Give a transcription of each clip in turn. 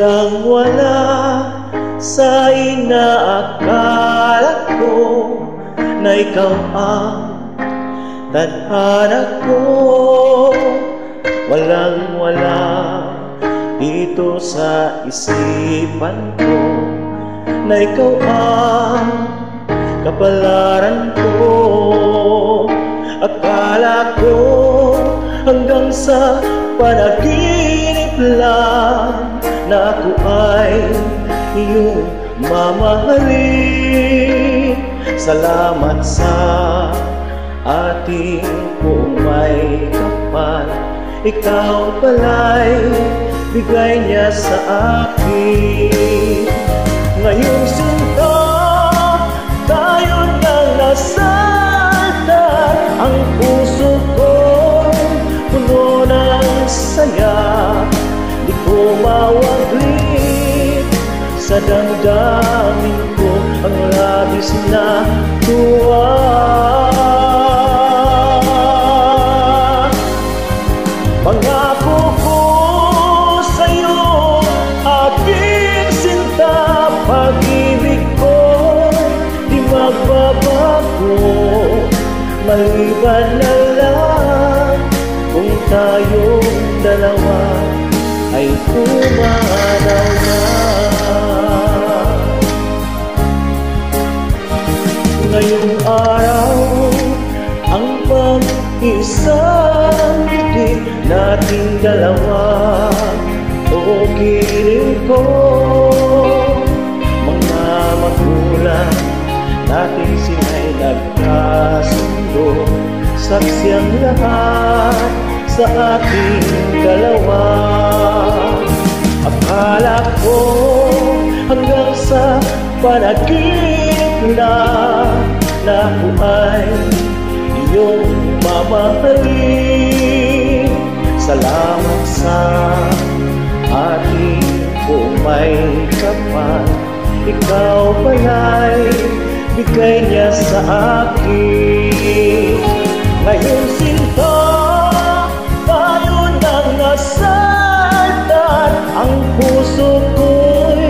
Walang-wala sa inaakala ko na ikaw ang tadhana ko. Walang-wala dito sa isipan ko na ikaw ang kapalaran ko. Akala ko hanggang sa panaginip lang na ako ay iyong mamahalin. Salamat sa ating kung may kapal, ikaw pala'y bigay niya sa akin. Ngayong sinta tayo nang nasaltan, ang puso ko puno ng saya. Di ko mawaglit sa damdamin ko ang labis na tuwa. Pangako ko sa'yo, aking sinta, pag-ibig ko'y di magbabago. Maliban na lang kung tayong dalawa ay pumanaw na. Ngayong araw ang pag-isang ngiti nating dalawa, o kiling ko. Mga magulang natin sila'y nagkasundo, saksi ang lahat sa ating dalawa. Akala ko hanggang sa panaginip lang na ako ay iyong mamahalin. Salamat sa ating kung may kapal, ikaw pala'y bigay niya sa akin. Ngayon sinta tayo nang nasaltan, ang puso ko'y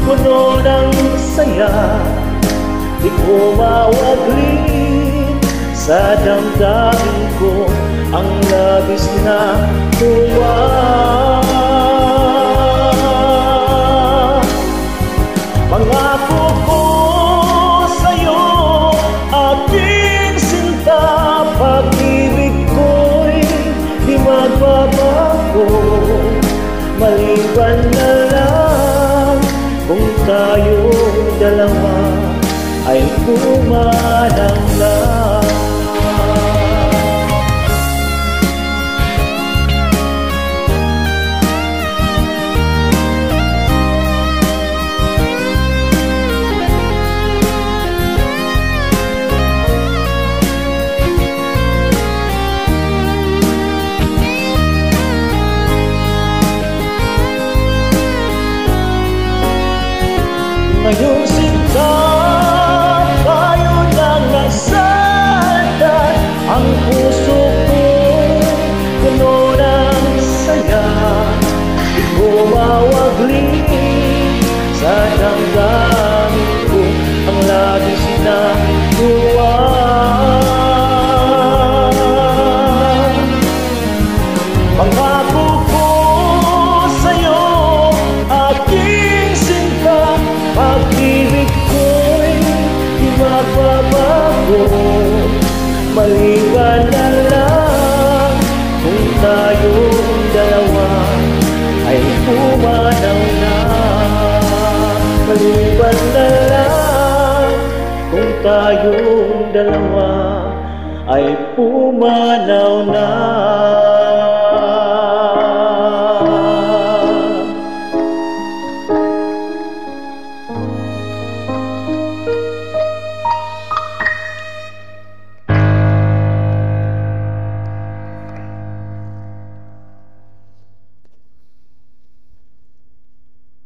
puno ng saya. Di ko mawaglit sa damdamin ko ang labis na tuwa. Pangako ko sa'yo, aking sinta, pag-ibig ko'y di magbabago. Maliban na lang kung tayong dalawa ay pumanaw na. Ngayong sinta tayo nang nasaltan, ang puso ko puno ng saya. Di ko mawaglit sa damdamin ko ang labis na tuwa. Pangako ko sa'yo, aking sinta, pag-ibig ko'y di magbabago. Maliban na lang kung tayong dalawa ay pumanaw na. Maliban na lang kung tayong dalawa ay pumanaw na.